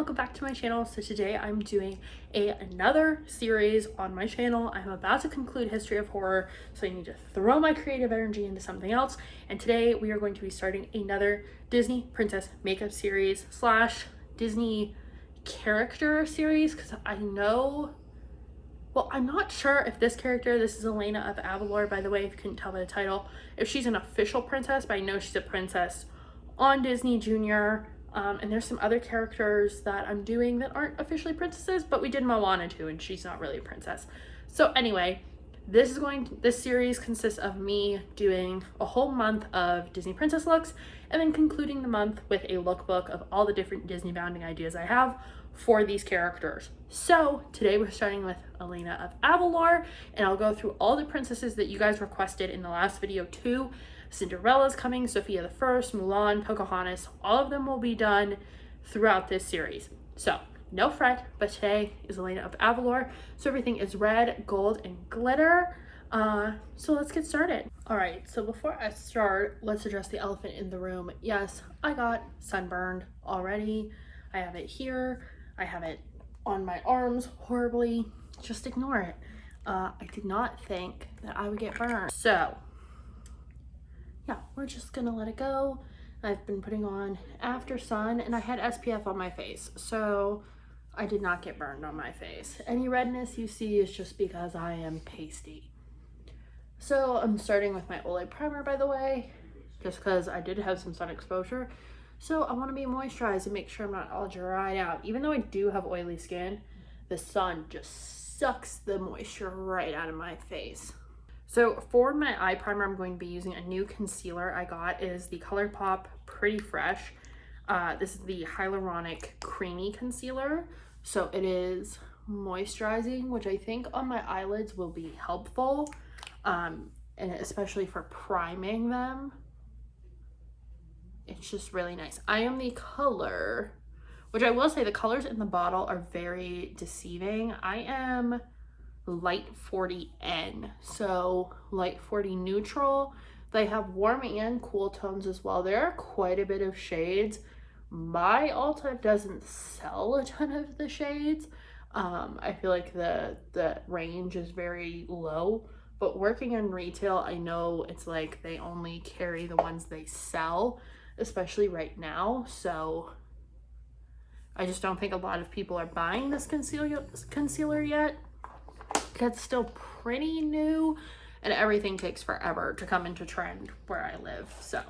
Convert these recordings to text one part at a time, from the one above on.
welcome back to my channel. So today I'm doing another series on my channel. I'm about to conclude History of Horror, so I need to throw my creative energy into something else. And today we are going to be starting another Disney princess makeup series slash Disney character series, because I'm not sure if this is Elena of Avalor, by the way, if you couldn't tell by the title, if she's an official princess, but I know she's a princess on Disney Junior. And there's some other characters that I'm doing that aren't officially princesses, but we did Moana too, and she's not really a princess. So anyway, this series consists of me doing a whole month of Disney princess looks, and then concluding the month with a lookbook of all the different Disney bounding ideas I have for these characters. So today we're starting with Elena of Avalor, and I'll go through all the princesses that you guys requested in the last video too. Cinderella's coming, Sophia the First, Mulan, Pocahontas, all of them will be done throughout this series. So no fret, but today is Elena of Avalor, so everything is red, gold, and glitter. So let's get started. All right, so before I start, let's address the elephant in the room. Yes, I got sunburned already. I have it here. I have it on my arms horribly. Just ignore it. I did not think that I would get burned. So yeah, we're just gonna let it go. I've been putting on After Sun, and I had SPF on my face, so I did not get burned on my face. Any redness you see is just because I am pasty. So I'm starting with my Olay primer, by the way, just because I did have some sun exposure. So I want to be moisturized and make sure I'm not all dried out. Even though I do have oily skin, the sun just sucks the moisture right out of my face. So for my eye primer, I'm going to be using a new concealer I got. It is the ColourPop Pretty Fresh. This is the Hyaluronic Creamy Concealer. So it is moisturizing, which I think on my eyelids will be helpful, and especially for priming them. It's just really nice. I am the color, which I will say the colors in the bottle are very deceiving. I am light 40N, so light 40 neutral. They have warm and cool tones as well. There are quite a bit of shades. My Ulta doesn't sell a ton of the shades. I feel like the range is very low, but working in retail, I know it's like they only carry the ones they sell, especially right now. So I just don't think a lot of people are buying this concealer yet. It's still pretty new, and everything takes forever to come into trend where I live. So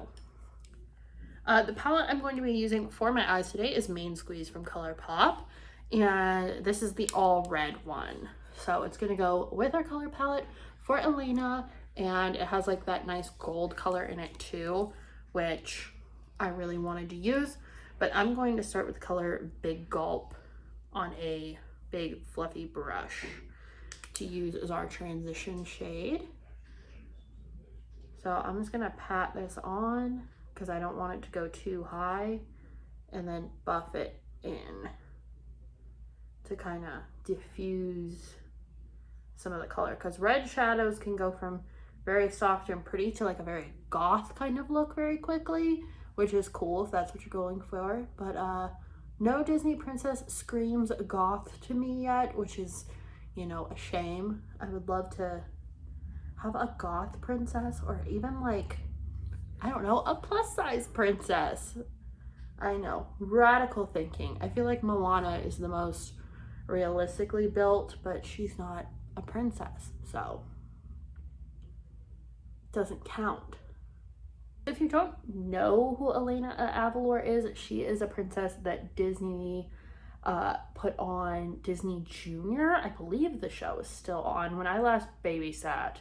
the palette I'm going to be using for my eyes today is Main Squeeze from ColourPop, and this is the all red one. So it's going to go with our color palette for Elena, and it has like that nice gold color in it too, which I really wanted to use. But I'm going to start with the color Big Gulp on a big fluffy brush to use as our transition shade. So I'm just gonna pat this on because I don't want it to go too high, and then buff it in to kind of diffuse some of the color, because red shadows can go from very soft and pretty to like a very goth kind of look very quickly, which is cool if that's what you're going for. But no Disney princess screams goth to me yet, which is, you know, a shame. I would love to have a goth princess, or even like, I don't know, a plus size princess. I know, radical thinking. I feel like Moana is the most realistically built, but she's not a princess, so it doesn't count. If you don't know who Elena of Avalor is, she is a princess that Disney put on Disney Junior. I believe the show is still on. When I last babysat,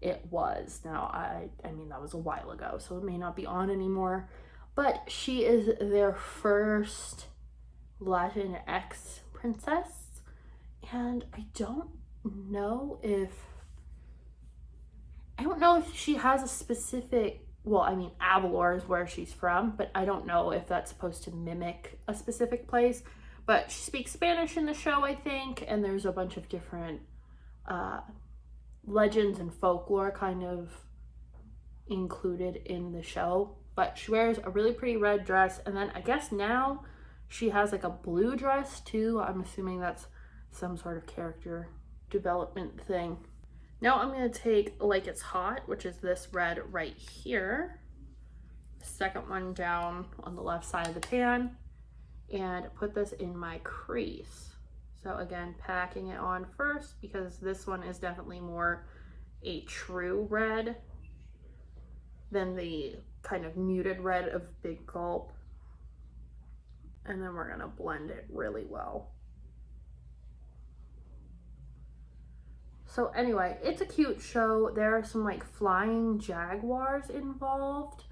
it was. Now, I mean, that was a while ago, so it may not be on anymore. But she is their first Latinx princess. And I don't know if she has a specific, well, I mean, Avalor is where she's from, but I don't know if that's supposed to mimic a specific place. But she speaks Spanish in the show, I think, and there's a bunch of different legends and folklore kind of included in the show. But she wears a really pretty red dress, and then I guess now She has like a blue dress too. I'm assuming that's some sort of character development thing. Now I'm going to take Like It's Hot, which is this red right here, second one down on the left side of the pan, and put this in my crease. So again, packing it on first because this one is definitely more a true red than the kind of muted red of Big Gulp. And then we're gonna blend it really well. So anyway, it's a cute show. There are some like flying jaguars involved,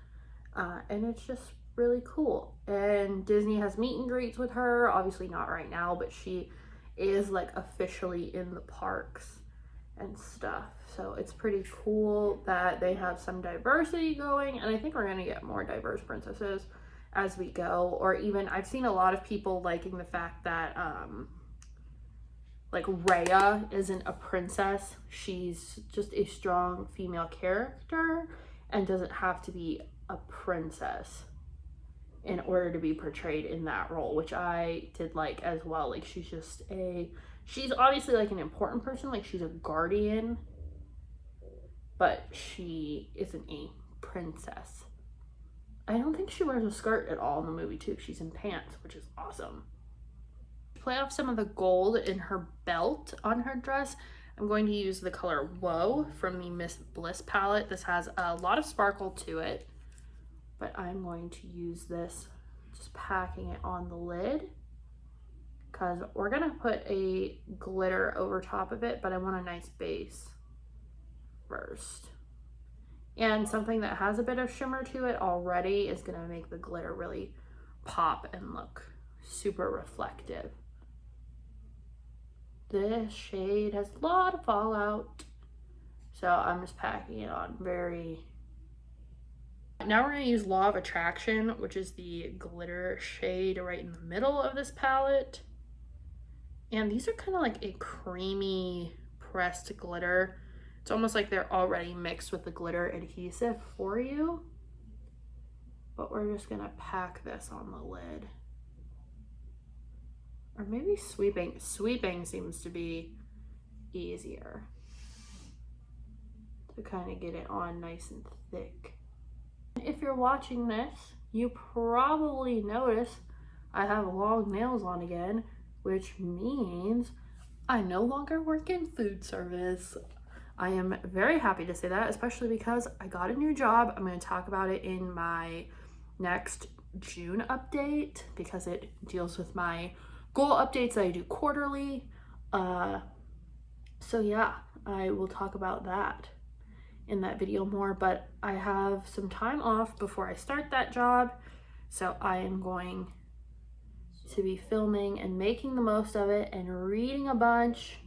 and it's just really cool. And Disney has meet and greets with her, obviously not right now, but she is like officially in the parks and stuff. So it's pretty cool that they have some diversity going, and I think we're gonna get more diverse princesses as we go. Or even I've seen a lot of people liking the fact that like Rhea isn't a princess, she's just a strong female character and doesn't have to be a princess in order to be portrayed in that role, which I did like as well. Like she's obviously like an important person, like she's a guardian, but she isn't a princess. I don't think she wears a skirt at all in the movie too. She's in pants, which is awesome. To play off some of the gold in her belt on her dress, I'm going to use the color Woe from the Miss Bliss palette. This has a lot of sparkle to it, but I'm going to use this, just packing it on the lid, because we're gonna put a glitter over top of it, but I want a nice base first. And something that has a bit of shimmer to it already is gonna make the glitter really pop and look super reflective. This shade has a lot of fallout, so I'm just packing it on very. Now we're gonna use Law of Attraction, which is the glitter shade right in the middle of this palette. And these are kind of like a creamy pressed glitter. It's almost like they're already mixed with the glitter adhesive for you. But we're just gonna pack this on the lid. Or maybe sweeping. Sweeping seems to be easier to kind of get it on nice and thick. If you're watching this, you probably notice I have long nails on again, which means I no longer work in food service. I am very happy to say that, especially because I got a new job. I'm going to talk about it in my next June update because it deals with my goal updates that I do quarterly. So yeah, I will talk about that in that video more, but I have some time off before I start that job, so I am going to be filming and making the most of it and reading a bunch.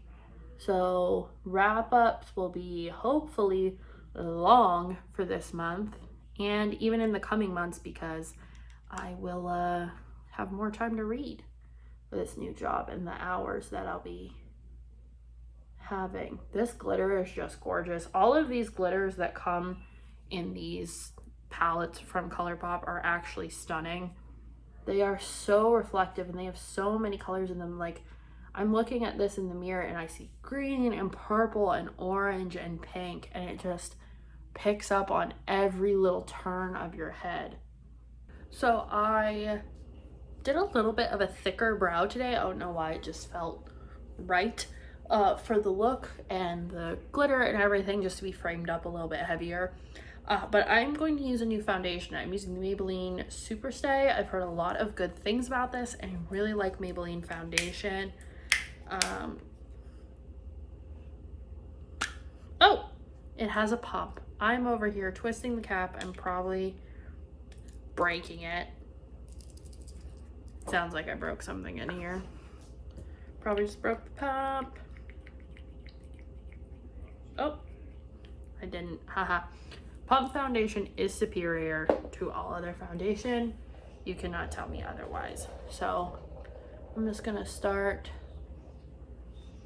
So wrap-ups will be hopefully long for this month and even in the coming months, because I will have more time to read for this new job and the hours that I'll be having. This glitter is just gorgeous. All of these glitters that come in these palettes from ColourPop are actually stunning. They are so reflective and they have so many colors in them. Like, I'm looking at this in the mirror and I see green and purple and orange and pink, and it just picks up on every little turn of your head. So I did a little bit of a thicker brow today. I don't know why, it just felt right for the look and the glitter and everything, just to be framed up a little bit heavier. But I'm going to use a new foundation. I'm using the Maybelline Superstay. I've heard a lot of good things about this and I really like Maybelline foundation. Oh, it has a pump. I'm over here twisting the cap and probably breaking it. Sounds like I broke something in here. Probably just broke the pump. Oh, I didn't, haha. Pump foundation is superior to all other foundation. You cannot tell me otherwise. So I'm just gonna start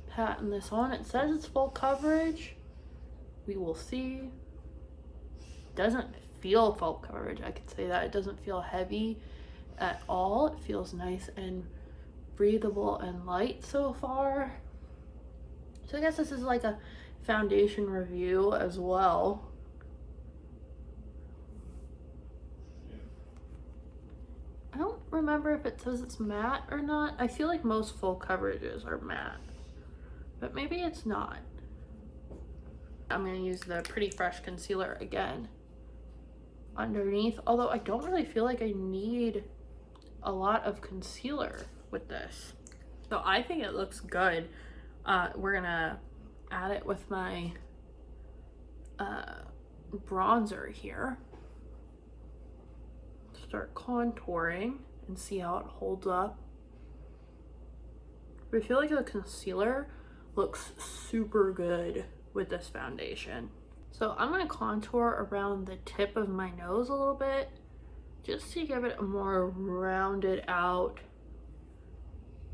patting this on. It says it's full coverage. We will see. Doesn't feel full coverage, I could say that. It doesn't feel heavy. at all. It feels nice and breathable and light so far. So I guess this is like a foundation review as well. I don't remember if it says it's matte or not. I feel like most full coverages are matte, but maybe it's not. I'm gonna use the Pretty Fresh concealer again underneath, although I don't really feel like I need a lot of concealer with this. So I think it looks good. We're gonna add it with my bronzer here. Start contouring and see how it holds up. I feel like the concealer looks super good with this foundation. So I'm gonna contour around the tip of my nose a little bit just to give it a more rounded out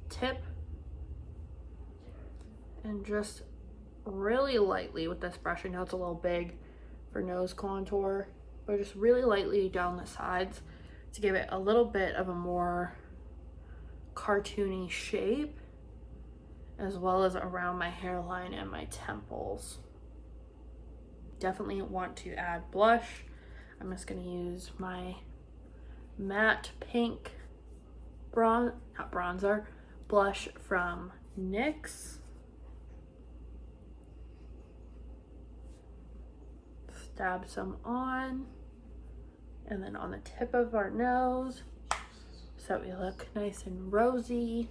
tip, and just really lightly with this brush. I know it's a little big for nose contour, but just really lightly down the sides to give it a little bit of a more cartoony shape, as well as around my hairline and my temples. Definitely want to add blush. I'm just gonna use my matte pink blush from NYX. Dab some on, and then on the tip of our nose so we look nice and rosy.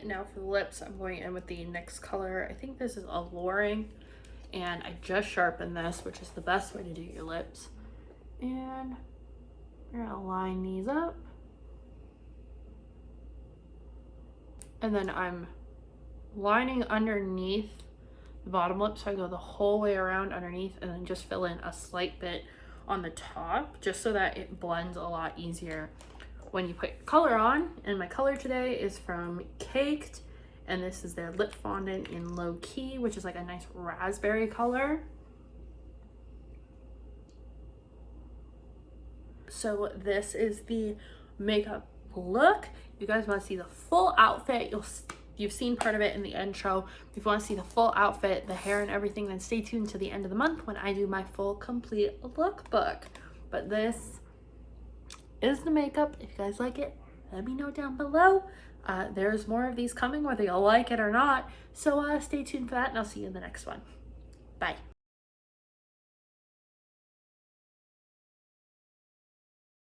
Now for the lips, I'm going in with the NYX color. I think this is Alluring, and I just sharpened this, which is the best way to do your lips. And we're gonna line these up. And then I'm lining underneath the bottom lip, so I go the whole way around underneath and then just fill in a slight bit on the top, just so that it blends a lot easier when you put color on. And my color today is from Caked, and this is their lip fondant in Low Key, which is like a nice raspberry color. So this is the makeup look. If you guys want to see the full outfit, you've seen part of it in the intro. If you want to see the full outfit, the hair and everything, then stay tuned to the end of the month when I do my full complete lookbook. But this is the makeup. If you guys like it, let me know down below. There's more of these coming, whether you'll like it or not. So stay tuned for that, and I'll see you in the next one. Bye.